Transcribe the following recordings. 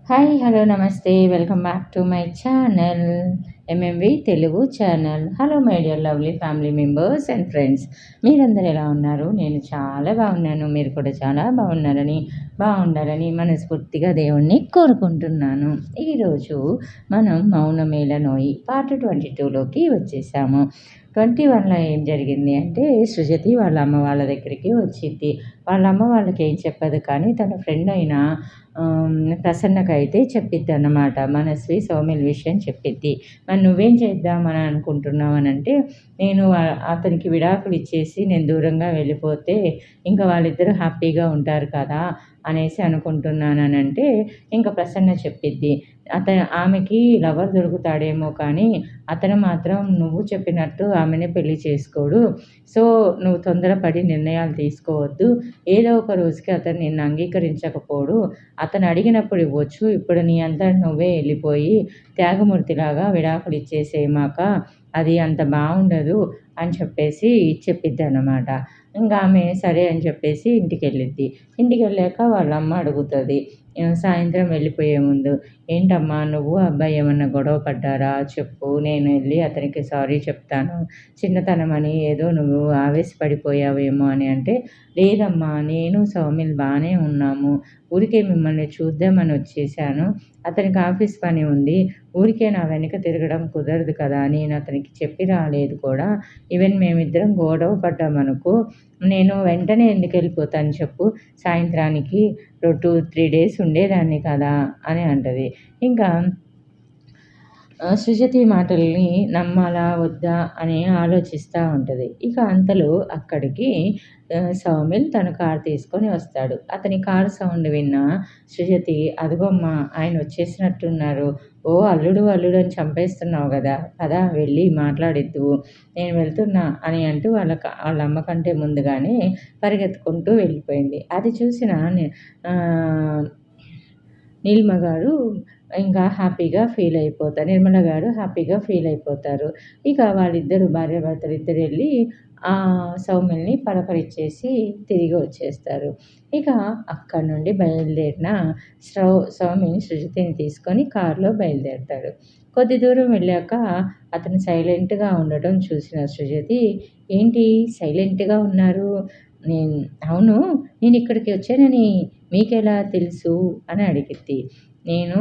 Hi hello నమస్తే welcome back to my channel MMV Telugu channel. Hello my dear lovely family members and friends, మీరందరూ ఎలా ఉన్నారు? నేను చాలా బాగున్నాను. మీరు కూడా చాలా బాగుండాలని మనస్ఫూర్తిగా దేవుణ్ణి కోరుకుంటున్నాను. ఈరోజు మనం మౌనమేళ నోయి పార్ట్ 22లోకి వచ్చేసాము. 21లో ఏం జరిగింది అంటే, సృజతి వాళ్ళ అమ్మ వాళ్ళ దగ్గరికి వచ్చింది. వాళ్ళ అమ్మ వాళ్ళకి ఏం చెప్పదు, కానీ తన ఫ్రెండ్ అయిన ప్రసన్నకైతే చెప్పిద్ది అన్నమాట. మనస్వి సౌమ్యుల విషయం చెప్పిద్ది. మరి నువ్వేం చేద్దామని అనుకుంటున్నావు అని అంటే, నేను అతనికి విడాకులు ఇచ్చేసి నేను దూరంగా వెళ్ళిపోతే ఇంకా వాళ్ళిద్దరూ హ్యాపీగా ఉంటారు కదా అనేసి అనుకుంటున్నానని అంటే, ఇంకా ప్రసన్న చెప్పిద్ది, ఆమెకి లవర్ దొరుకుతాడేమో కానీ అతను మాత్రం నువ్వు చెప్పినట్టు ఆమెనే పెళ్లి చేసుకోడు. సో నువ్వు తొందరపడి నిర్ణయాలు తీసుకోవద్దు. ఏదో ఒక రోజుకి అతను నిన్ను అంగీకరించకపోడు. అతను అడిగినప్పుడు ఇవ్వచ్చు. ఇప్పుడు నీ అంతా నువ్వే వెళ్ళిపోయి త్యాగమూర్తిలాగా విడాకులు ఇచ్చేసేమాక అది అంత బాగుండదు అని చెప్పేసి చెప్పిద్ది అన్నమాట. ఇంకా ఆమె సరే అని చెప్పేసి ఇంటికి వెళ్ళాక వాళ్ళ అమ్మ అడుగుతుంది సాయంత్రం వెళ్ళిపోయే ముందు, ఏంటమ్మా నువ్వు అబ్బాయి ఏమన్నా గొడవ పడ్డారా చెప్పు, నేను వెళ్ళి అతనికి సారీ చెప్తాను, చిన్నతనమని ఏదో నువ్వు ఆవేశపడిపోయావేమో అని అంటే, లేదమ్మా నేను సౌమిల్ బాగానే ఉన్నాము, ఊరికే మిమ్మల్ని చూద్దామని వచ్చేసాను, అతనికి ఆఫీస్ పని ఉంది, ఊరికే నా వెనక తిరగడం కుదరదు కదా, నేను అతనికి చెప్పి రాలేదు కూడా, ఈవెన్ మేమిద్దరం గొడవ పడ్డామనుకో నేను వెంటనే ఎందుకు వెళ్ళిపోతాను చెప్పు, సాయంత్రానికి 2-3 డేస్ ఉండేదాన్ని కదా అని అంటది. ఇంకా సృజతి మాటల్ని నమ్మాలా వద్దా అని ఆలోచిస్తూ ఉంటుంది. ఇక అంతలో అక్కడికి సౌమిల్ తన కారు తీసుకొని వస్తాడు. అతని కారు సౌండ్ విన్న సృజతి, అదిగోమ్మా ఆయన వచ్చేసినట్టున్నారు, ఓ అల్లుడు అల్లుడు అని చంపేస్తున్నావు కదా, పదా వెళ్ళి మాట్లాడిద్దువు, నేను వెళ్తున్నా అని అంటూ వాళ్ళ అమ్మ కంటే ముందుగానే పరిగెత్తుకుంటూ వెళ్ళిపోయింది. అది చూసిన నీలిమ గారు ఇంకా హ్యాపీగా ఫీల్ అయిపోతారు. నిర్మల గారు హ్యాపీగా ఫీల్ అయిపోతారు. ఇక వాళ్ళిద్దరు భార్యాభర్తలు ఇద్దరు వెళ్ళి సౌమిల్ని పలకరించేసి తిరిగి వచ్చేస్తారు. ఇక అక్కడి నుండి బయలుదేరిన సౌమిల్ సృజతిని తీసుకొని కారులో బయలుదేరుతాడు. కొద్ది దూరం వెళ్ళాక అతను సైలెంట్గా ఉండటం చూసిన సృజతి, ఏంటి సైలెంట్గా ఉన్నారు, అవును నేను ఇక్కడికి వచ్చానని మీకెలా తెలుసు అని అడిగిద్ది. నేను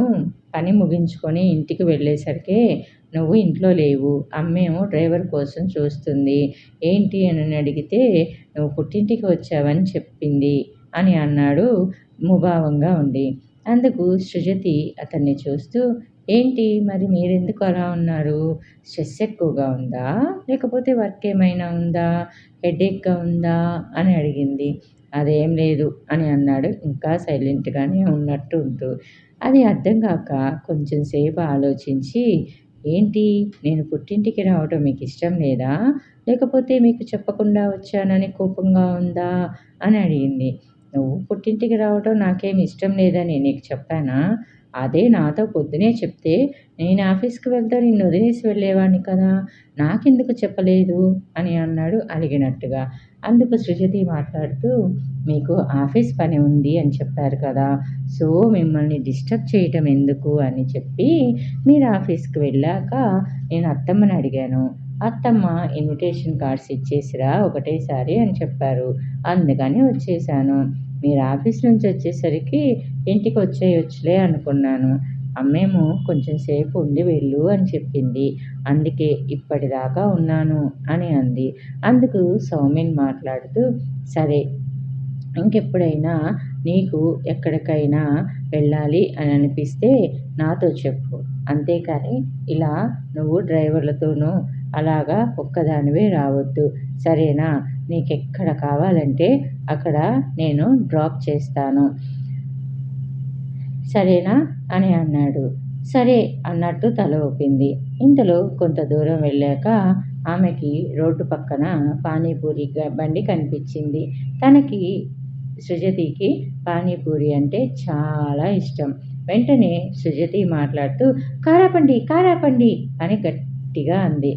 పని ముగించుకొని ఇంటికి వెళ్ళేసరికి నువ్వు ఇంట్లో లేవు, అమ్మేమో డ్రైవర్ కోసం చూస్తుంది, ఏంటి అని అడిగితే నువ్వు పుట్టింటికి వచ్చావని చెప్పింది అని అన్నాడు ముభావంగా ఉండి. అందుకు సృజతి అతన్ని చూస్తూ, ఏంటి మరి మీరెందుకు అలా ఉన్నారు, స్ట్రెస్ ఎక్కువగా ఉందా, లేకపోతే వర్క్ ఏమైనా ఉందా, హెడేక్గా ఉందా అని అడిగింది. అదేం లేదు అని అన్నాడు ఇంకా సైలెంట్గానే ఉన్నట్టు ఉంటూ. అది అర్థం కాక కొంచెం సేపు ఆలోచించి, ఏంటి నేను పుట్టింటికి రావటం మీకు ఇష్టం లేదా, లేకపోతే మీకు చెప్పకుండా వచ్చానని కోపంగా ఉందా అని అడిగింది. నువ్వు పుట్టింటికి రావటం నాకేమి ఇష్టం లేదని నీకు చెప్పానా, అదే నాతో పొద్దునే చెప్తే నేను ఆఫీస్కి వెళ్తే నిన్ను వదిలేసి వెళ్ళేవాడిని కదా, నాకెందుకు చెప్పలేదు అని అన్నాడు అలిగినట్టుగా. అందుకు సృజతి మాట్లాడుతూ, మీకు ఆఫీస్ పని ఉంది అని చెప్పారు కదా, సో మిమ్మల్ని డిస్టర్బ్ చేయటం ఎందుకు అని చెప్పి మీరు ఆఫీస్కి వెళ్ళాక నేను అత్తమ్మని అడిగాను, అత్తమ్మ ఇన్విటేషన్ కార్డ్స్ ఇచ్చేసిరా ఒకటేసారి అని చెప్పారు, అందుకని వచ్చేసాను, మీరు ఆఫీస్ నుంచి వచ్చేసరికి ఇంటికి వచ్చేయొచ్చులే అనుకున్నాను, అమ్మేమో కొంచెం సేపు ఉండి వెళ్ళు అని చెప్పింది, అందుకే ఇప్పటిదాకా ఉన్నాను అని అంది. అందుకు సౌమిన్ మాట్లాడుతూ, సరే ఇంకెప్పుడైనా నీకు ఎక్కడికైనా వెళ్ళాలి అని అనిపిస్తే నాతో చెప్పు, అంతేకాని ఇలా నువ్వు డ్రైవర్లతోనూ అలాగా ఒక్కదానివే రావద్దు, సరేనా, నీకెక్కడ కావాలంటే అక్కడ నేను డ్రాప్ చేస్తాను, సరేనా అని అన్నాడు. సరే అన్నట్టు తల ఊపింది. ఇంతలో కొంత దూరం వెళ్ళాక ఆమెకి రోడ్డు పక్కన పానీపూరి బండి కనిపించింది. తనకి సృజతికి పానీపూరి అంటే చాలా ఇష్టం. వెంటనే సృజతి మాట్లాడుతూ, కారాపండి అని గట్టిగా అంది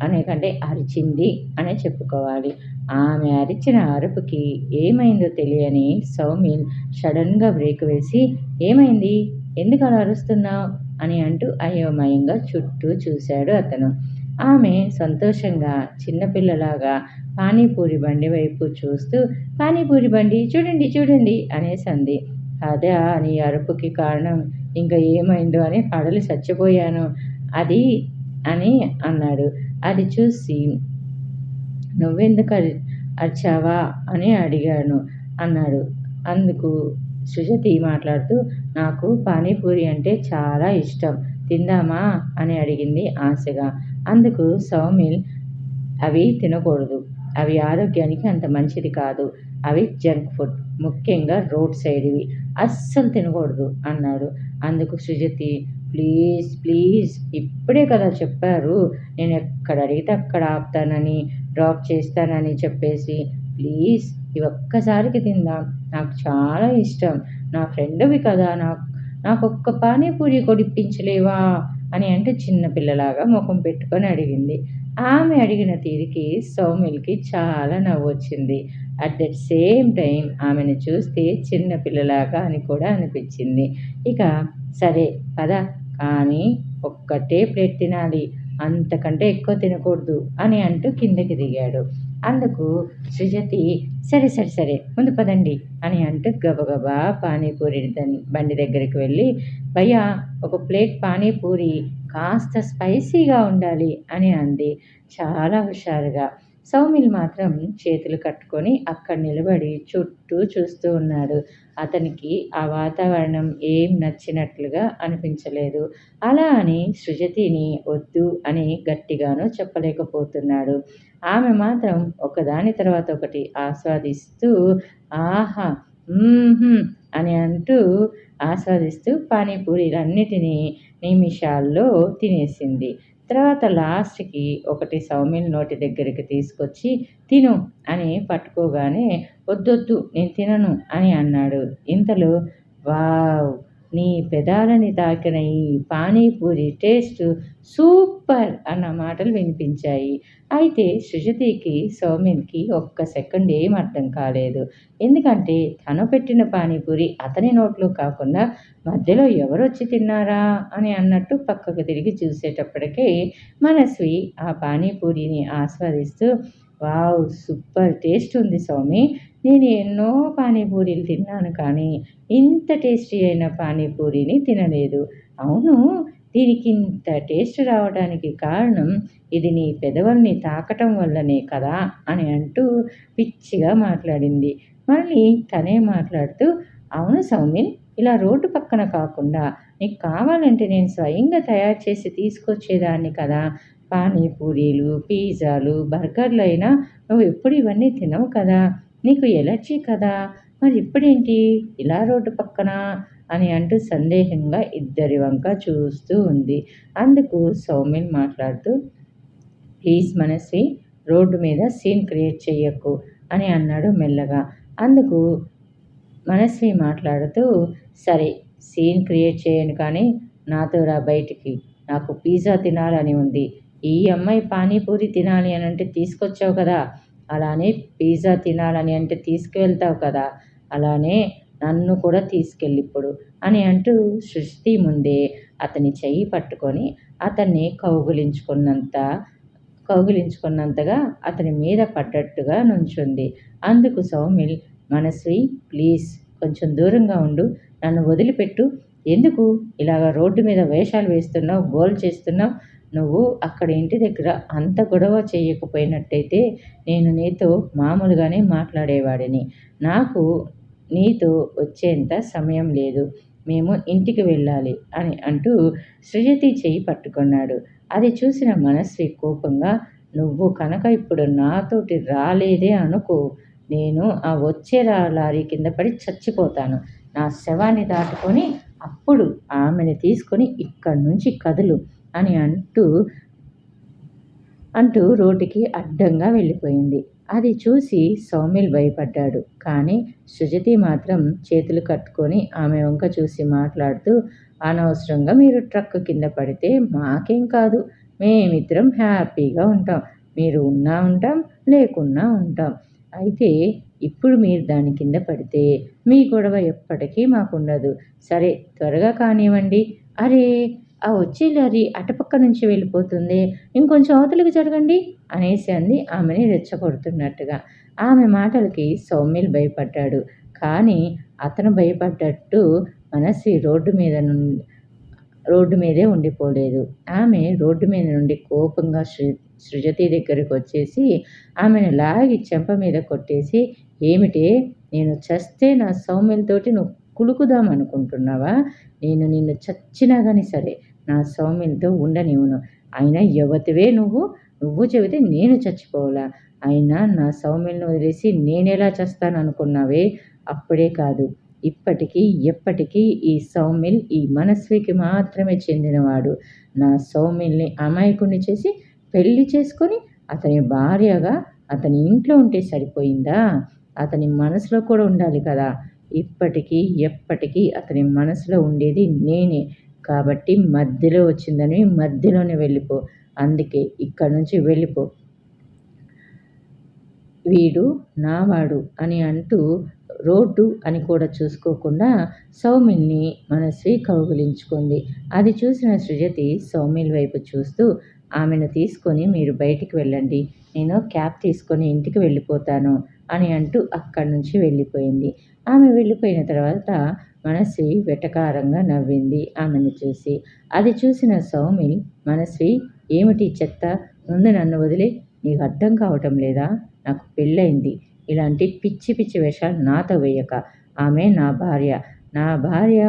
అనే కంటే అరిచింది అనే చెప్పుకోవాలి. ఆమె అరిచిన అరుపుకి ఏమైందో తెలియని సౌమిల్ సడన్గా బ్రేక్ వేసి, ఏమైంది ఎందుకు అలా అరుస్తున్నావు అని అంటూ అయోమయంగా చుట్టూ చూశాడు అతను. ఆమె సంతోషంగా చిన్నపిల్లలాగా పానీపూరి బండి వైపు చూస్తూ పానీపూరి బండి చూడండి చూడండి అనేసంది. అదా నీ అరుపుకి కారణం? ఇంకా ఏమైందో అని హడలి చచ్చిపోయాను అది అని అన్నాడు. అది చూసి నువ్వెందుకు అరిచావా అని అడిగాను అన్నాడు. అందుకు సుజతి మాట్లాడుతూ నాకు పానీపూరి అంటే చాలా ఇష్టం, తిందామా అని అడిగింది ఆశగా. అందుకు సౌమిల్ అవి తినకూడదు, అవి ఆరోగ్యానికి అంత మంచిది కాదు, అవి జంక్ ఫుడ్, ముఖ్యంగా రోడ్ సైడ్వి, అస్సలు తినకూడదు అన్నాడు. అందుకు సుజతి ప్లీజ్ ప్లీజ్ ఇప్పుడే కదా చెప్పారు, నేను ఎక్కడ అడిగితే అక్కడ ఆపుతానని డ్రాప్ చేస్తానని చెప్పేసి, ప్లీజ్ ఈ ఒక్కసారికి తిందాం, నాకు చాలా ఇష్టం, నా ఫ్రెండ్వి కదా, నాకొక్క పానీపూరి కొడిపించలేవా అని అంటే చిన్నపిల్లలాగా ముఖం పెట్టుకొని అడిగింది. ఆమె అడిగిన తీరుకి సౌమిల్కి చాలా నవ్వొచ్చింది. అట్ దట్ సేమ్ టైం ఆమెను చూస్తే చిన్నపిల్లలాగా అని కూడా అనిపించింది. ఇక సరే పద, కానీ ఒక్కటే ప్లేట్ తినాలి, అంతకంటే ఎక్కువ తినకూడదు అని అంటూ కిందకి దిగాడు. అందుకు సుజతి సరే సరే సరే ముందు పదండి అని అంటూ గబగబా పానీపూరి బండి దగ్గరికి వెళ్ళి భయ్యా ఒక ప్లేట్ పానీపూరి కాస్త స్పైసీగా ఉండాలి అని అంది చాలా హుషారుగా. సౌమిల్ మాత్రం చేతులు కట్టుకొని అక్కడ నిలబడి చుట్టూ చూస్తూ ఉన్నాడు. అతనికి ఆ వాతావరణం ఏం నచ్చినట్లుగా అనిపించలేదు. అలా అని సృజతిని వద్దు అని గట్టిగానూ చెప్పలేకపోతున్నాడు. ఆమె మాత్రం ఒకదాని తర్వాత ఒకటి ఆస్వాదిస్తూ ఆహా అని అంటూ ఆస్వాదిస్తూ పానీపూరీలన్నిటినీ నిమిషాల్లో తినేసింది. తర్వాత లాస్ట్‌కి ఒకటి సౌమిల్ నోటి దగ్గరికి తీసుకొచ్చి తిను అని పట్టుకోగానే వద్దొద్దు నేను తినను అని అన్నాడు. ఇంతలో వావ్! నీ పెదాలని తాకిన ఈ పానీపూరి టేస్ట్ సూపర్ అన్న మాటలు వినిపించాయి. అయితే సుజతికి సౌమిల్‌కి ఒక్క సెకండ్ ఏం అర్థం కాలేదు. ఎందుకంటే తను పెట్టిన పానీపూరి అతని నోట్లో కాకుండా మధ్యలో ఎవరొచ్చి తిన్నారా అని అన్నట్టు పక్కకు తిరిగి చూసేటప్పటికే మనస్వి ఆ పానీపూరిని ఆస్వాదిస్తూ వావ్! సూపర్ టేస్ట్ ఉంది సౌమి, నేను ఎన్నో పానీపూరీలు తిన్నాను కానీ ఇంత టేస్టీ అయిన పానీపూరిని తినలేదు. అవును, దీనికింత టేస్ట్ రావడానికి కారణం ఇది నీ పెదవుల్ని తాకటం వల్లనే కదా అని అంటూ పిచ్చిగా మాట్లాడింది. మళ్ళీ తనే మాట్లాడుతూ అవును సౌమిల్, ఇలా రోడ్డు పక్కన కాకుండా నీకు కావాలంటే నేను స్వయంగా తయారు చేసి తీసుకొచ్చేదాన్ని కదా, పానీపూరీలు, పిజ్జాలు, బర్గర్లు అయినా నువ్వు ఎప్పుడు ఇవన్నీ తినవు కదా, నీకు ఎలర్జీ కదా, మరి ఇప్పుడేంటి ఇలా రోడ్డు పక్కన అని అంటూ సందేహంగా ఇద్దరి వంక చూస్తూ ఉంది. అందుకు సౌమిల్ మాట్లాడుతూ ప్లీజ్ మనస్వి, రోడ్డు మీద సీన్ క్రియేట్ చెయ్యకు అని అన్నాడు మెల్లగా. అందుకు మనస్వి మాట్లాడుతూ సరే సీన్ క్రియేట్ చేయను కానీ నాతో రా బయటికి, నాకు పిజ్జా తినాలని ఉంది, ఈ అమ్మాయి పానీపూరి తినాలి అని అంటే తీసుకొచ్చావు కదా, అలానే పిజ్జా తినాలని అంటే తీసుకువెళ్తావు కదా, అలానే నన్ను కూడా తీసుకెళ్ళిప్పుడు అని అంటూ సృష్టి ముందే అతని చెయ్యి పట్టుకొని అతన్ని కౌగిలించుకున్నంతగా అతని మీద పడ్డట్టుగా నుంచుంది. అందుకు సౌమిల్ మనస్వి ప్లీజ్ కొంచెం దూరంగా ఉండు, నన్ను వదిలిపెట్టు, ఎందుకు ఇలాగ రోడ్డు మీద వేషాలు వేస్తున్నావు, గోల చేస్తున్నావు, నువ్వు అక్కడ ఇంటి దగ్గర అంత గొడవ చేయకపోయినట్టయితే నేను నీతో మామూలుగానే మాట్లాడేవాడిని, నాకు నీతో వచ్చేంత సమయం లేదు, మేము ఇంటికి వెళ్ళాలి అని అంటూ సృజతి చెయ్యి పట్టుకున్నాడు. అది చూసిన మనస్వి కోపంగా నువ్వు కనుక ఇప్పుడు నాతోటి రాలేదే అనుకో, నేను ఆ వచ్చే లారీ కింద పడి చచ్చిపోతాను, నా శవాన్ని దాటుకొని అప్పుడు ఆమెను తీసుకొని ఇక్కడి నుంచి కదులు అని అంటూ రోడ్డుకి అడ్డంగా వెళ్ళిపోయింది. అది చూసి సౌమిల్ భయపడ్డాడు. కానీ సుజతి మాత్రం చేతులు కట్టుకొని ఆమె వంక చూసి మాట్లాడుతూ అనవసరంగా మీరు ట్రక్ కింద పడితే మాకేం కాదు, మేమిద్దరం హ్యాపీగా ఉంటాం, మీరు ఉన్నా ఉంటాం లేకున్నా ఉంటాం, అయితే ఇప్పుడు మీరు దాని కింద పడితే మీ గొడవ ఎప్పటికీ మాకుండదు. సరే త్వరగా కానివ్వండి. అరే! ఆ వచ్చే లారీ అటుపక్క నుంచి వెళ్ళిపోతుందే, ఇంకొంచెం అవతలికి జరగండి అనేసి అంది ఆమెని రెచ్చగొడుతున్నట్టుగా. ఆమె మాటలకి సౌమిల్ భయపడ్డాడు. కానీ అతను భయపడ్డట్టు మనసి రోడ్డు మీదే ఉండిపోలేదు. ఆమె రోడ్డు మీద నుండి కోపంగా సృజతి దగ్గరకొచ్చేసి ఆమెను లాగి చెంప మీద కొట్టేసి, "ఏమిటే, నేను చస్తే నా సౌమిల్‌తోటి నువ్వు కులుకుదామనుకుంటున్నావా? నేను నిన్ను చచ్చినా గాని సరే నా సౌమిల్‌తో ఉండనివ్వను. అయినా యవ్వతివే నువ్వు. నువ్వు చెబితే నేను చచ్చిపోవాలా? అయినా నా సౌమిల్‌ని వదిలేసి నేనెలా చస్తాననుకున్నావే? అప్పుడే కాదు, ఇప్పటికీ ఎప్పటికీ ఈ సౌమిల్ ఈ మనస్వికి మాత్రమే చెందినవాడు. నా సౌమిల్‌ని అమాయకుడిని చేసి పెళ్లి చేసుకొని అతని భార్యగా అతని ఇంట్లో ఉంటే సరిపోయిందా? అతని మనసులో కూడా ఉండాలి కదా! ఇప్పటికీ ఎప్పటికీ అతని మనసులో ఉండేది నేనే. కాబట్టి మధ్యలో వచ్చిందని మధ్యలోనే వెళ్ళిపో. అందుకే ఇక్కడి నుంచి వెళ్ళిపో. వీడు నావాడు అని అంటూ రోడ్డు అని కూడా చూసుకోకుండా సౌమిల్‌ని మనస్వి కౌగిలించుకుంది. అది చూసిన సృజతి సౌమిల్ వైపు చూస్తూ, ఆమెను తీసుకొని మీరు బయటికి వెళ్ళండి. నేను క్యాబ్ తీసుకొని ఇంటికి వెళ్ళిపోతాను అని అంటూ అక్కడి నుంచి వెళ్ళిపోయింది. ఆమె వెళ్ళిపోయిన తర్వాత మనస్వి వెటకారంగా నవ్వింది ఆమెను చూసి. అది చూసిన సౌమిల్, మనస్వి ఏమిటి చెత్త? ముందు నన్ను వదిలెయి. నీకు అర్థం కావటం లేదా? నాకు పెళ్ళయింది. ఇలాంటి పిచ్చి పిచ్చి వేషాలు నాతో వేయక. ఆమె నా భార్య. నా భార్య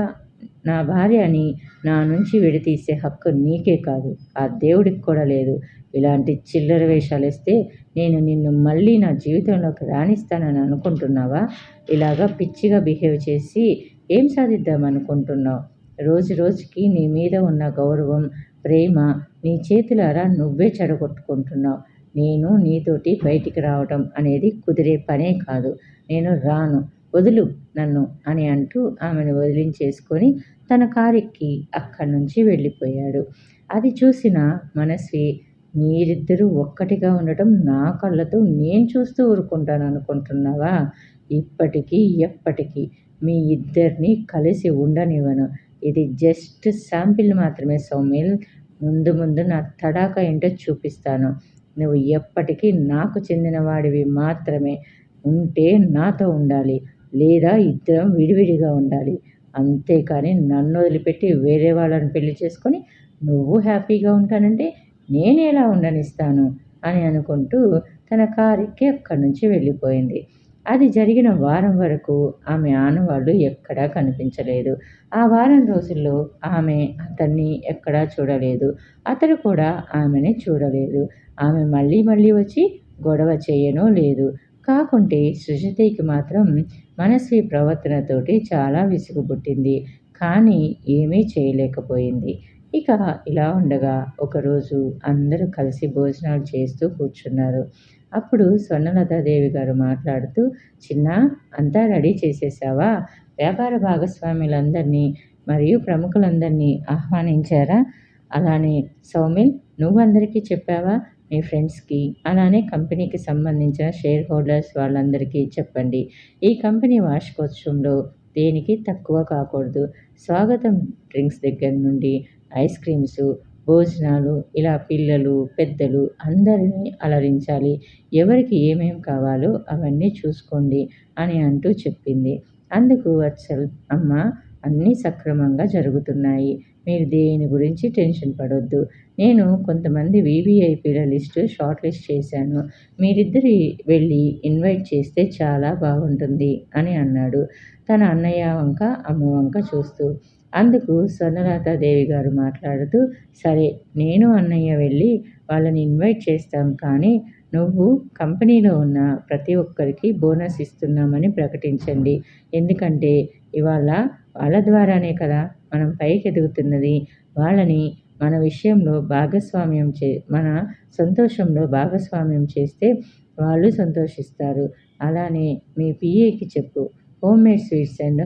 నా భార్య అని నా నుంచి విడదీసే హక్కు నీకే కాదు, ఆ దేవుడికి కూడా లేదు. ఇలాంటి చిల్లర వేషాలేస్తే నేను నిన్ను మళ్ళీ నా జీవితంలోకి రానిస్తానని అనుకుంటున్నావా? ఇలాగా పిచ్చిగా బిహేవ్ చేసి ఏం సాధిద్దామనుకుంటున్నావు? రోజు రోజుకి నీ మీద ఉన్న గౌరవం, ప్రేమ నీ చేతులారా నువ్వే చెడగొట్టుకుంటున్నావు. నేను నీతోటి బయటికి రావటం అనేది కుదిరే పనే కాదు. నేను రాను. వదులు నన్ను అని అంటూ ఆమెను వదిలించేసుకొని తన కారెక్కి అక్కడి నుంచి వెళ్ళిపోయాడు. అది చూసిన మనస్వి, మీరిద్దరూ ఒక్కటిగా ఉండటం నా కళ్ళతో నేను చూస్తూ ఊరుకుంటాననుకుంటున్నావా? ఇప్పటికీ ఎప్పటికీ మీ ఇద్దరిని కలిసి ఉండనివ్వను. ఇది జస్ట్ శాంపిల్ మాత్రమే సౌమిల్. ముందు ముందు నా తడాఖా ఏంటో చూపిస్తాను. నువ్వు ఎప్పటికీ నాకు చెందిన వాడివి మాత్రమే. ఉంటే నాతో ఉండాలి. లేదా ఇద్దరం విడివిడిగా ఉండాలి. అంతేకాని నన్ను వదిలిపెట్టి వేరే వాళ్ళని పెళ్లి చేసుకొని నువ్వు హ్యాపీగా ఉంటానంటే నేనెలా ఉండనిస్తాను అని అనుకుంటూ తన కారెక్కి అక్కడి నుంచి వెళ్ళిపోయింది. అది జరిగిన వారం వరకు ఆమె ఆనవాళ్ళు ఎక్కడా కనిపించలేదు. ఆ వారం రోజుల్లో ఆమె అతన్ని ఎక్కడా చూడలేదు. అతడు కూడా ఆమెని చూడలేదు. ఆమె మళ్ళీ మళ్ళీ వచ్చి గొడవ చేయనూ లేదు. కాకుంటే సృజతికి మాత్రం మనస్వి ప్రవర్తనతోటి చాలా విసుగు పుట్టింది. కానీ ఏమీ చేయలేకపోయింది. ఇక ఇలా ఉండగా ఒకరోజు అందరూ కలిసి భోజనాలు చేస్తూ కూర్చున్నారు. అప్పుడు స్వర్ణలతాదేవి గారు మాట్లాడుతూ, "చిన్నా, అంతా రెడీ చేసేసావా? వ్యాపార భాగస్వాములందరినీ మరియు ప్రముఖులందరినీ ఆహ్వానించారా? అలానే సౌమిల్, నువ్వందరికీ చెప్పావా? మీ ఫ్రెండ్స్‌కి, అలానే కంపెనీకి సంబంధించిన షేర్ హోల్డర్స్ వాళ్ళందరికీ చెప్పండి. ఈ కంపెనీ వార్షికోత్సవంలో దేనికి తక్కువ కాకూడదు. స్వాగతం డ్రింక్స్ దగ్గర నుండి ఐస్ క్రీమ్సు, భోజనాలు ఇలా పిల్లలు, పెద్దలు అందరినీ అలరించాలి. ఎవరికి ఏమేం కావాలో అవన్నీ చూసుకోండి" అని అంటూ చెప్పింది. అందుకు వత్సల్, "అమ్మ, అన్నీ సక్రమంగా జరుగుతున్నాయి. మీరు దేని గురించి టెన్షన్ పడొద్దు. నేను కొంతమంది వీవీఐపీల షార్ట్ లిస్ట్ చేశాను. మీరిద్దరు వెళ్ళి ఇన్వైట్ చేస్తే చాలా బాగుంటుంది" అని అన్నాడు. తన అన్నయ్య వంక, అమ్మ వంక చూస్తూ. అందుకు స్వర్ణలతాదేవి గారు మాట్లాడుతూ, "సరే, నేను అన్నయ్య వెళ్ళి వాళ్ళని ఇన్వైట్ చేస్తాం. కానీ నువ్వు కంపెనీలో ఉన్న ప్రతి ఒక్కరికి బోనస్ ఇస్తున్నామని ప్రకటించండి. ఎందుకంటే ఇవాళ వాళ్ళ ద్వారానే కదా మనం పైకెదుగుతున్నది. వాళ్ళని మన విషయంలో మన సంతోషంలో భాగస్వామ్యం చేస్తే వాళ్ళు సంతోషిస్తారు. అలానే మీ పీఏకి చెప్పు, హోమ్‌మేడ్ స్వీట్స్ అండ్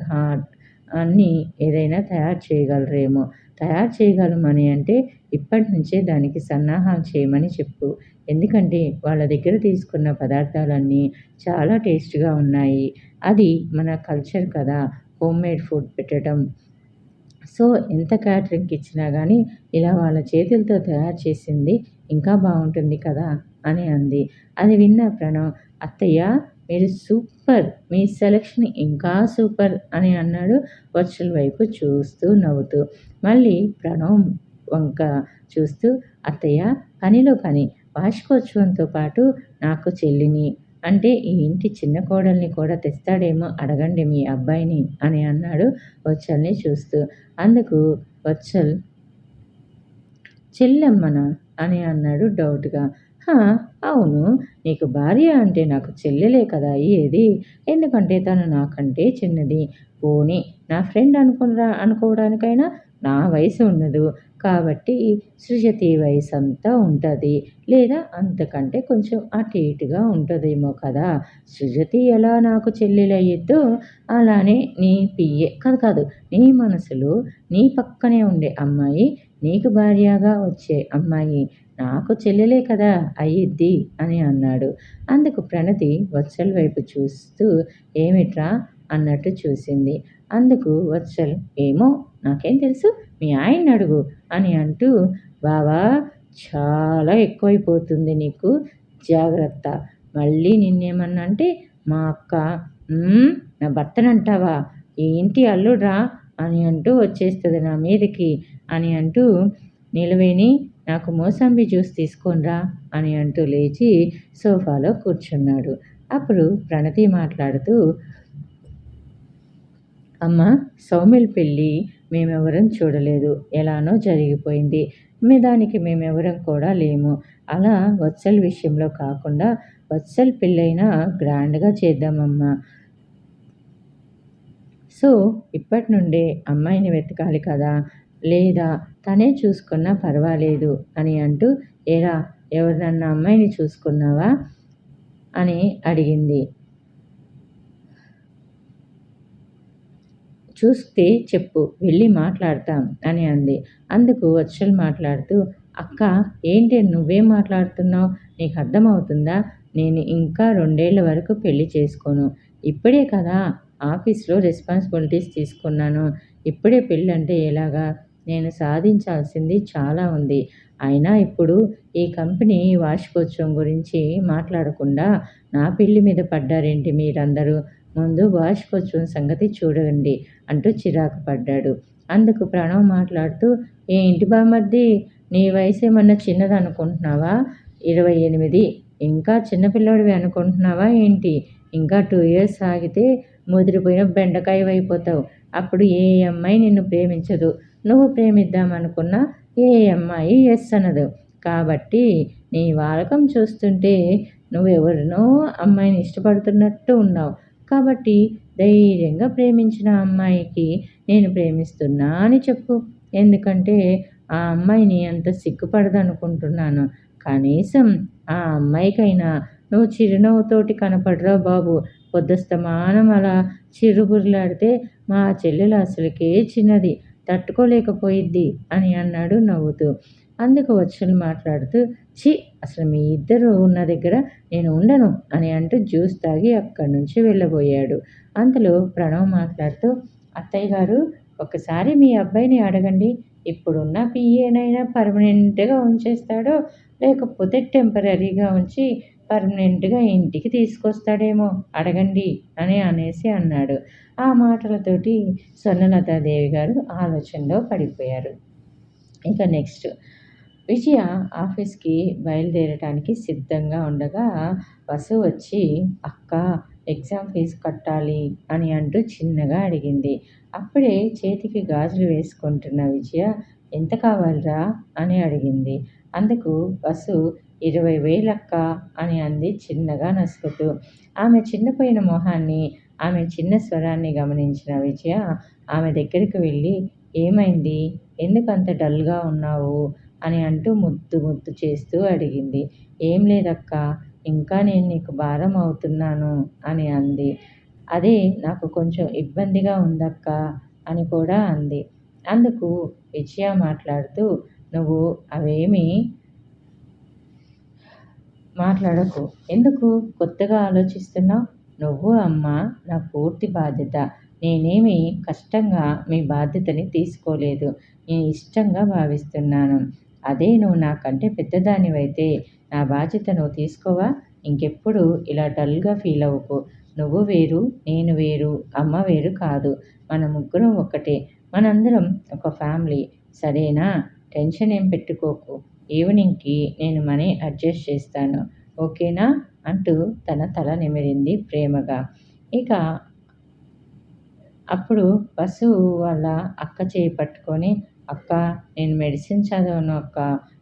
అన్నీ ఏదైనా తయారు చేయగలరేమో. తయారు చేయగలమని అంటే ఇప్పటి నుంచే దానికి సన్నాహాలు చేయమని చెప్పు. ఎందుకంటే వాళ్ళ దగ్గర తీసుకున్న పదార్థాలన్నీ చాలా టేస్ట్‌గా ఉన్నాయి. అది మన కల్చర్ కదా! హోమ్‌మేడ్ ఫుడ్ పెట్టడం. సో, ఎంత క్యాటరింగ్‌కి ఇచ్చినా గానీ, ఇలా వాళ్ళ చేతులతో తయారు చేసింది ఇంకా బావుంటుంది కదా! అని అంది. అది విన్న ప్రణవ్, "అత్తయ్య మీరు సూపర్! మీ సెలక్షన్ ఇంకా సూపర్" అని అన్నాడు వర్షల వైపు చూస్తూ, నవ్వుతూ. మళ్ళీ ప్రణవ్ వంక చూస్తూ, "అత్తయ్య పనిలో పని. వార్షికోత్సవంతో పాటు నాకు చెల్లిని, అంటే ఈ ఇంటి చిన్న కోడల్ని కూడా తెస్తాడేమో అడగండి మీ అబ్బాయిని" అని అన్నాడు వత్సల్ని చూస్తూ. అందుకు వత్సల్, "చెల్లెమ్మనా?" అని అన్నాడు డౌట్‌గా. "హా! అవును. నీకు భార్య అంటే నాకు చెల్లెలే కదా అయ్యేది. ఎందుకంటే తను నాకంటే చిన్నది. పోనీ నా ఫ్రెండ్ అనుకోవడానికైనా నా వయసు ఉండదు. కాబట్టి సృజతి వయసంతా ఉంటది. లేదా అంతకంటే కొంచెం అటు ఇటుగా ఉంటదేమో కదా! సృజతి ఎలా నాకు చెల్లెలయ్యిద్దో అలానే నీ పిఏ కాదు కాదు నీ మనసులో నీ పక్కనే ఉండే అమ్మాయి, నీకు భార్యగా వచ్చే అమ్మాయి నాకు చెల్లెలే కదా అయ్యిద్ది" అని అన్నాడు. అందుకు ప్రణతి వత్సల్ వైపు చూస్తూ "ఏమిట్రా" అన్నట్టు చూసింది. అందుకు వత్సల్, "ఏమో నాకేం తెలుసు, మీ ఆయన్నడుగు" అని అంటూ, "బావా చాలా ఎక్కువైపోతుంది నీకు, జాగ్రత్త. మళ్ళీ నిన్నేమన్నా అంటే మా అక్క 'హ్మ్. నా భర్తనంటావా? ఈ ఇంటి అల్లుడురా' అని అంటూ వచ్చేస్తది నా మీదకి" అని అంటూ, "నిలవేణి నాకు మోసంబి జ్యూస్ తీసుకొనిరా" అని అంటూ లేచి సోఫాలో కూర్చున్నాడు. అప్పుడు ప్రణతి మాట్లాడుతూ, "అమ్మ, సౌమిల్ పెళ్ళి మేమెవరం చూడలేదు. ఎలానో జరిగిపోయింది. దానికి మేమెవరం కూడా లేము. అలా వత్సల్ విషయంలో కాకుండా వత్సల్ పెళ్ళైనా గ్రాండ్‌గా చేద్దామమ్మా. సో, ఇప్పటి నుండే అమ్మాయిని వెతకాలి కదా! లేదా తనే చూసుకున్నా పర్వాలేదు" అని అంటూ, "ఏరా ఎవరినన్నా అమ్మాయిని చూసుకున్నావా?" అని అడిగింది. "చూస్తే చెప్పు, వెళ్ళి మాట్లాడతాం" అని అంది. అందుకు వత్సల్ మాట్లాడుతూ, "అక్క ఏంటి నువ్వేం మాట్లాడుతున్నావు? నీకు అర్థమవుతుందా? నేను ఇంకా 2 ఏళ్ల వరకు పెళ్లి చేసుకోను. ఇప్పుడే కదా ఆఫీస్‌లో రెస్పాన్సిబిలిటీస్ తీసుకున్నాను. ఇప్పుడే పెళ్ళంటే ఎలాగా? నేను సాధించాల్సింది చాలా ఉంది. అయినా ఇప్పుడు ఈ కంపెనీ వార్షికోత్సవం గురించి మాట్లాడకుండా నా పెళ్లి మీద పడ్డారేంటి మీరందరూ? ముందు వార్షికోత్సవం సంగతి చూడండి" అంటూ చిరాకు పడ్డాడు. అందుకు ప్రణవ్ మాట్లాడుతూ, "ఏంటి బామర్ది, నీ వయసేమన్నా చిన్నదనుకుంటున్నావా? 28. ఇంకా చిన్న పిల్లోడివి అనుకుంటున్నావా ఏంటి? ఇంకా 2 ఇయర్స్ ఆగితే ముదిరిపోయిన బెండకాయవైపోతావు. అప్పుడు ఏ అమ్మాయి నిన్ను ప్రేమించదు. నువ్వు ప్రేమిద్దామనుకున్నా ఏ అమ్మాయి యెస్ అనదు. కాబట్టి నీ వాలకం చూస్తుంటే నువ్వెవరినో అమ్మాయిని ఇష్టపడుతున్నట్టు ఉన్నావు. కాబట్టి ధైర్యంగా ప్రేమించిన అమ్మాయికి నేను ప్రేమిస్తున్నా అని చెప్పు. ఎందుకంటే ఆ అమ్మాయి నీ అంత సిగ్గుపడదనుకుంటున్నాను. కనీసం ఆ అమ్మాయికైనా నువ్వు చిరునవ్వుతోటి కనపడరా బాబు. పొద్దస్తమానం అలా చిరుబుర్లాడితే మా చెల్లెలు అసలుకే చిన్నది, తట్టుకోలేకపోయిద్ది" అని అన్నాడు నవ్వుతూ. అందుకు వత్సల్ మాట్లాడుతూ, "ఛీ! అసలు మీ ఇద్దరు ఉన్న దగ్గర నేను ఉండను" అని అంటూ జ్యూస్ తాగి అక్కడి నుంచి వెళ్ళబోయాడు. అంతలో ప్రణవ్ మాట్లాడుతూ, "అత్తయ్య గారు, ఒకసారి మీ అబ్బాయిని అడగండి. ఇప్పుడున్న పిఏనైనా పర్మనెంట్‌గా ఉంచేస్తాడో, లేకపోతే టెంపరరీగా ఉంచి పర్మనెంట్‌గా ఇంటికి తీసుకొస్తాడేమో అడగండి" అని అనేసి అన్నాడు. ఆ మాటలతోటి స్వర్ణలతాదేవి గారు ఆలోచనలో పడిపోయారు. ఇక నెక్స్ట్ విజయ ఆఫీస్‌కి బయలుదేరటానికి సిద్ధంగా ఉండగా వసు వచ్చి, "అక్క, ఎగ్జామ్ ఫీజు కట్టాలి" అని అంటూ చిన్నగా అడిగింది. అప్పుడే చేతికి గాజులు వేసుకుంటున్న విజయ, "ఎంత కావాలిరా?" అని అడిగింది. అందుకు వసు, 20,000 అక్కా అని అంది చిన్నగా నసుకుతూ. ఆమె చిన్నపోయిన మొహాన్ని, ఆమె చిన్న స్వరాన్ని గమనించిన విజయ ఆమె దగ్గరికి వెళ్ళి, "ఏమైంది? ఎందుకంత డల్‌గా ఉన్నావు?" అని అంటూ ముద్దు ముద్దు చేస్తూ అడిగింది. "ఏం లేదక్కా, ఇంకా నేను నీకు భారం అవుతున్నాను" అని అంది. "అదే నాకు కొంచెం ఇబ్బందిగా ఉందక్కా" అని కూడా అంది. అందుకు విజయ మాట్లాడుతూ, నువ్వు అవేమీ మాట్లాడకు. ఎందుకు కొత్తగా ఆలోచిస్తున్నావు? నువ్వు, అమ్మ నా పూర్తి బాధ్యత. నేనేమి కష్టంగా మీ బాధ్యతని తీసుకోలేదు. నేను ఇష్టంగా భావిస్తున్నాను. అదే నువ్వు నాకంటే పెద్దదానివైతే నా బాధ్యత నువ్వు తీసుకోవా? ఇంకెప్పుడు ఇలా డల్‌గా ఫీల్ అవ్వకు. నువ్వు వేరు, నేను వేరు, అమ్మ వేరు కాదు. మన ముగ్గురం ఒక్కటే. మనందరం ఒక ఫ్యామిలీ. సరేనా? టెన్షన్ ఏం పెట్టుకోకు. ఈవినింగ్‌కి నేను మనీ అడ్జస్ట్ చేస్తాను. ఓకేనా? అంటూ తన తల నిమిరింది ప్రేమగా. ఇక అప్పుడు వసు వాళ్ళ అక్క చేయి పట్టుకొని, "అక్క, నేను మెడిసిన్ చదవను అక్క.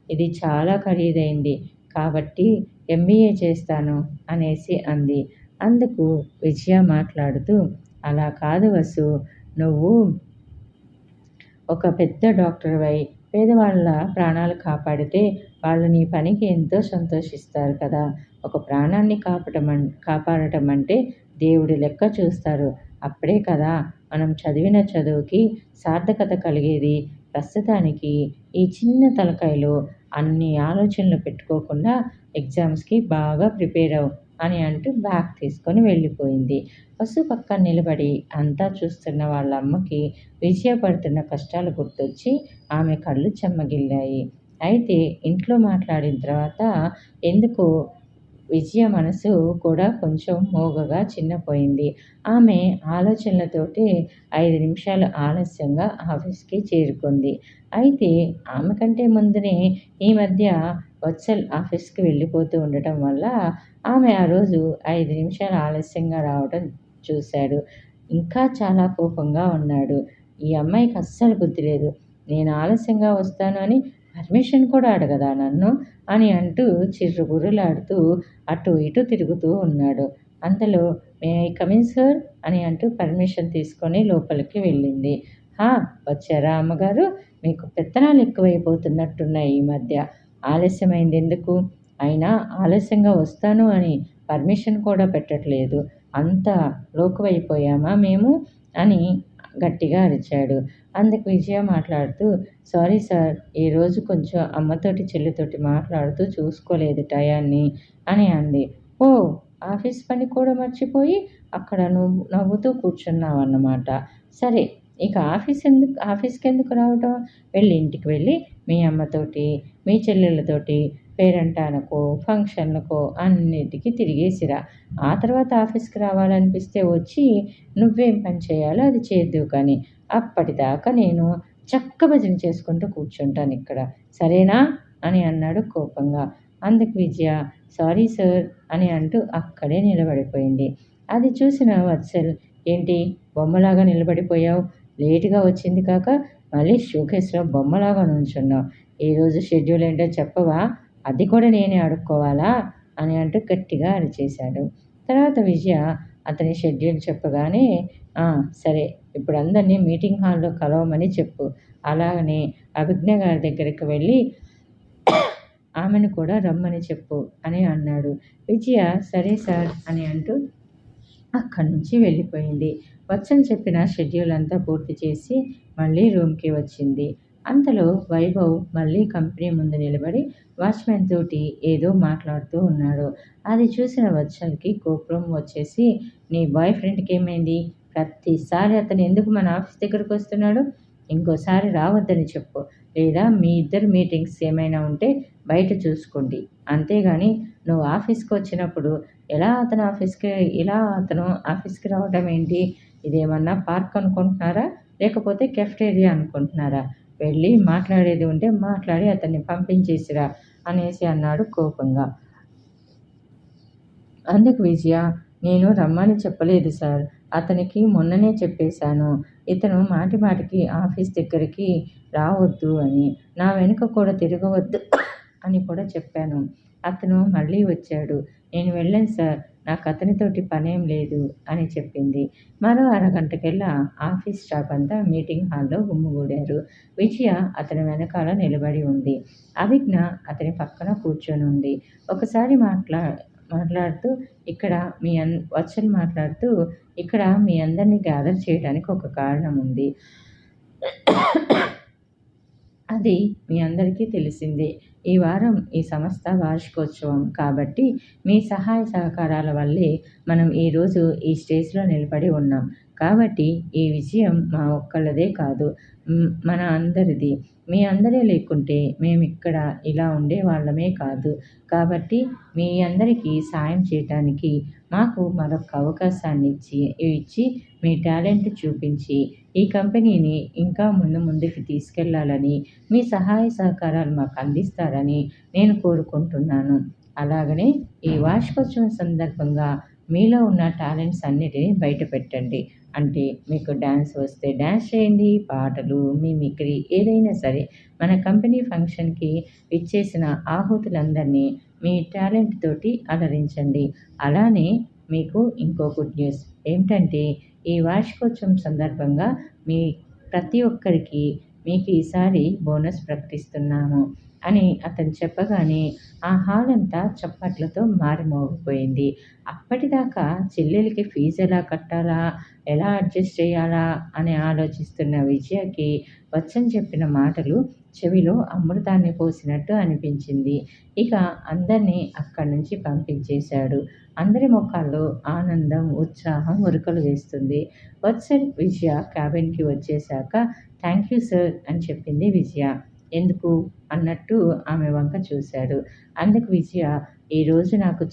ఇది చాలా ఖరీదైంది. కాబట్టి ఎంబీఏ చేస్తాను" అనేసి అంది. అందుకు విజయ మాట్లాడుతూ, "అలా కాదు వసు. నువ్వు ఒక పెద్ద డాక్టరువై పేదవాళ్ళ ప్రాణాలు కాపాడితే వాళ్ళు నీ పనికి ఎంతో సంతోషిస్తారు కదా! ఒక ప్రాణాన్ని కాపాడటం అంటే దేవుడి లెక్క చూస్తారు. అప్పుడే కదా మనం చదివిన చదువుకి సార్థకత కలిగేది. ప్రస్తుతానికి ఈ చిన్న తలకాయలో అన్ని ఆలోచనలు పెట్టుకోకుండా ఎగ్జామ్స్‌కి బాగా ప్రిపేర్ అవ్వు" అని అంటూ బ్యాగ్ తీసుకొని వెళ్ళిపోయింది. బస్సు పక్కన నిలబడి అంతా చూస్తున్న వాళ్ళ అమ్మకి విజయ పడుతున్న కష్టాలు గుర్తొచ్చి ఆమె కళ్ళు చెమ్మగిల్లాయి. అయితే ఇంట్లో మాట్లాడిన తర్వాత ఎందుకో విజయ మనసు కూడా కొంచెం మోగగా చిన్నపోయింది. ఆమె ఆలోచనలతోటి 5 నిమిషాలు ఆలస్యంగా ఆఫీస్‌కి చేరుకుంది. అయితే ఆమె కంటే ముందునే ఈ మధ్య వత్సల్ ఆఫీస్‌కి వెళ్ళిపోతూ ఉండటం వల్ల ఆమె ఆ రోజు 5 నిమిషాలు ఆలస్యంగా రావడం చూశాడు. ఇంకా చాలా కోపంగా ఉన్నాడు. ఈ అమ్మాయికి అస్సలు బుద్ధి లేదు. నేను ఆలస్యంగా వస్తాను అని పర్మిషన్ కూడా అడగదా నన్ను? అని అంటూ చిర్రుబుర్రులాడుతూ అటు ఇటు తిరుగుతూ ఉన్నాడు. అంతలో may I come in sir అని అంటూ పర్మిషన్ తీసుకొని లోపలికి వెళ్ళింది. హా! వచ్చారా అమ్మగారు? మీకు పెత్తనాలు ఎక్కువైపోతున్నట్టున్నాయి ఈ మధ్య. ఆలస్యమైందెందుకు? అయినా ఆలస్యంగా వస్తాను అని పర్మిషన్ కూడా పెట్టట్లేదు. అంత లోకువైపోయామా మేము? అని గట్టిగా అరిచాడు. అందుకు విజయ మాట్లాడుతూ, సారీ సార్, ఈరోజు కొంచెం అమ్మతోటి, చెల్లితోటి మాట్లాడుతూ చూసుకోలేదు టయాన్ని అని అంది. ఓహ్! ఆఫీస్ పని కూడా మర్చిపోయి అక్కడ నువ్వు నవ్వుతూ కూర్చున్నావన్నమాట. సరే, ఇక ఆఫీస్‌కెందుకు రావటం? వెళ్ళి ఇంటికి వెళ్ళి మీ అమ్మతోటి, మీ చెల్లెళ్ళతోటి పేరంటానికో, ఫంక్షన్‌లకో అన్నిటికి తిరిగేసిరా. ఆ తర్వాత ఆఫీస్‌కి రావాలనిపిస్తే వచ్చి నువ్వేం పని చేయాలో అది చేద్దువు కానీ. అప్పటిదాకా నేను చక్కభజన చేసుకుంటూ కూర్చుంటానిక్కడ. సరేనా? అని అన్నాడు కోపంగా. అందుకు విజయ సారీ సార్ అని అంటూ అక్కడే నిలబడిపోయింది. అది చూసిన వత్సల్, ఏంటి బొమ్మలాగా నిలబడిపోయావు? లేటుగా వచ్చింది కాక మళ్ళీ షోకేస్‌లో బొమ్మలాగా నుంచున్నావు. ఈరోజు షెడ్యూల్ ఏంటో చెప్పవా? అది కూడా నేనే అడుక్కోవాలా? అని అంటూ గట్టిగా అరిచేశాడు. తర్వాత విజయ అతని షెడ్యూల్ చెప్పగానే, "ఆ! సరే, ఇప్పుడు అందరినీ మీటింగ్ హాల్‌లో కలవమని చెప్పు. అలాగనే అభిజ్ఞ గారి దగ్గరికి వెళ్ళి ఆమెను కూడా రమ్మని చెప్పు" అని అన్నాడు. విజయ సరే సార్ అని అంటూ అక్కడి నుంచి వెళ్ళిపోయింది. వత్సల్ చెప్పిన షెడ్యూల్ అంతా పూర్తి చేసి మళ్ళీ రూమ్‌కి వచ్చింది. అంతలో వైభవ్ మళ్ళీ కంపెనీ ముందు నిలబడి వాచ్‌మెన్ తోటి ఏదో మాట్లాడుతూ ఉన్నాడు. అది చూసిన వత్సల్‌కి కోపం వచ్చేసి, నీ బాయ్ ఫ్రెండ్‌కేమైంది? ప్రతిసారి అతను ఎందుకు మన ఆఫీస్ దగ్గరకొస్తున్నాడు? ఇంకోసారి రావద్దని చెప్పు. లేదా మీ ఇద్దరి మీటింగ్స్ ఏమైనా ఉంటే బయట చూసుకోండి. అంతేగాని నువ్వు ఆఫీస్‌కొచ్చినప్పుడు ఇలా అతను ఆఫీస్‌కి రావడం ఏంటి? ఇదేమన్నా పార్క్ అనుకుంటున్నారా? లేకపోతే కెఫ్టేరియా అనుకుంటున్నారా? వెళ్ళి మాట్లాడేది ఉంటే మాట్లాడి అతన్ని పంపించేసిరా అనేసి అన్నాడు కోపంగా. అందుకు విజయ, నేను రమ్మని చెప్పలేదు సార్. అతనికి మొన్ననే చెప్పేశాను. ఇతను మాటి మాటికి ఆఫీస్ దగ్గరికి రావద్దు అని. నా వెనుక కూడా తిరగవద్దు అని కూడా చెప్పాను. అతను మళ్ళీ వచ్చాడు. నేను వెళ్ళను సార్. నాకు అతనితోటి పనేం లేదు అని చెప్పింది. మరో అరగంటకెల్లా ఆఫీస్ స్టాఫ్ అంతా మీటింగ్ హాల్‌లో గుమిగూడారు. విజయ అతని వెనకాల నిలబడి ఉంది. అభిజ్ఞ అతని పక్కన కూర్చొనుంది. ఒకసారి మాట్లాడుతూ ఇక్కడ వత్సల్ మాట్లాడుతూ ఇక్కడ మీ అందరినీ గ్యాదర్ చేయడానికి ఒక కారణం ఉంది. అది మీ అందరికీ తెలిసిందే. ఈ వారం ఈ సంస్థ వార్షికోత్సవం కాబట్టి మీ సహాయ సహకారాల వల్లే మనం ఈరోజు ఈ స్టేజ్‌లో నిలబడి ఉన్నాం. కాబట్టి ఈ విజయం మా ఒక్కళ్ళదే కాదు. మన అందరిది. మీ అందరే లేకుంటే మేమిక్కడ ఇలా ఉండేవాళ్ళమే కాదు. కాబట్టి మీ అందరికీ సాయం చేయటానికి మాకు మరొక అవకాశాన్ని ఇచ్చి మీ టాలెంట్ చూపించి ఈ కంపెనీని ఇంకా ముందుకు తీసుకెళ్లాలని, మీ సహాయ సహకారాలు మాకు అందిస్తారని నేను కోరుకుంటున్నాను. అలాగనే ఈ వార్షికోత్సవం సందర్భంగా మీలో ఉన్న టాలెంట్స్ అన్నిటిని బయటపెట్టండి. అంటే మీకు డాన్స్ వస్తే డాన్స్ చేయండి, పాటలు, మిమిక్రీ ఏదైనా సరే. మన కంపెనీ ఫంక్షన్‌కి ఇచ్చేసిన ఆహుతులందరినీ మీ టాలెంట్ తోటి అలరించండి. అలానే మీకు ఇంకో గుడ్ న్యూస్ ఏంటంటే ఈ వార్షికోత్సవం సందర్భంగా మీ ప్రతి ఒక్కరికి మీకు ఈసారి బోనస్ ప్రకటిస్తున్నాము అని అతను చెప్పగానే ఆ హాల్ అంతా చప్పట్లతో మారుమోగిపోయింది. అప్పటిదాకా చెల్లెలికి ఫీజు ఎలా కట్టాలా, ఎలా అడ్జస్ట్ చేయాలా అని ఆలోచిస్తున్న విజయకి వత్సన్ చెప్పిన మాటలు చెవిలో అమృతాన్ని పోసినట్టు అనిపించింది. ఇక అందరినీ అక్కడి నుంచి పంపించేశాడు. అందరి మొఖాల్లో ఆనందం, ఉత్సాహం ఉరకలు వేస్తుంది. వత్సల్, విజయ క్యాబిన్‌కి వచ్చేశాక థ్యాంక్ యూ సార్ అని చెప్పింది విజయ. ఎందుకు అన్నట్టు ఆమె వంక చూశాడు. అందుకు విజయ, ఈరోజు నాకు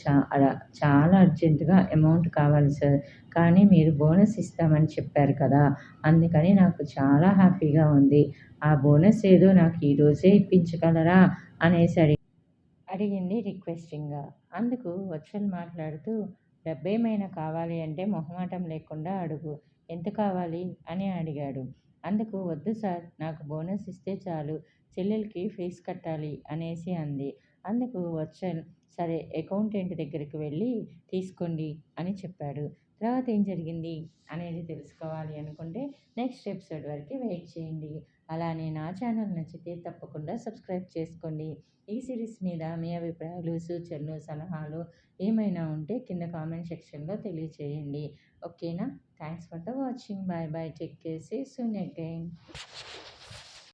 చాలా అర్జెంటుగా అమౌంట్ కావాలి సార్. కానీ మీరు బోనస్ ఇస్తామని చెప్పారు కదా! అందుకని నాకు చాలా హ్యాపీగా ఉంది. ఆ బోనస్ ఏదో నాకు ఈరోజే ఇప్పించగలరా అనేసి అడిగింది రిక్వెస్టింగ్‌గా. అందుకు వత్సల్ మాట్లాడుతూ, డబ్బేమైనా కావాలి అంటే మొహమాటం లేకుండా అడుగు. ఎంత కావాలి అని అడిగాడు. అందుకు వద్దు సార్, నాకు బోనస్ ఇస్తే చాలు. చెల్లెలికి ఫీజు కట్టాలి అనేసి అంది. అందుకు వత్సల్, సరే అకౌంటెంట్ దగ్గరికి వెళ్ళి తీసుకోండి అని చెప్పాడు. తర్వాత ఏం జరిగింది అనేది తెలుసుకోవాలి అనుకుంటే నెక్స్ట్ ఎపిసోడ్ వరకు వెయిట్ చేయండి. అలానే నా ఛానల్ నచ్చితే తప్పకుండా సబ్స్క్రైబ్ చేసుకోండి. ఈ సిరీస్ మీద మీ అభిప్రాయాలు, సూచనలు, సలహాలు ఏమైనా ఉంటే కింద కామెంట్ సెక్షన్‌లో తెలియచేయండి. ఓకేనా? Thanks for the watching. Bye bye. Take care. See you soon again.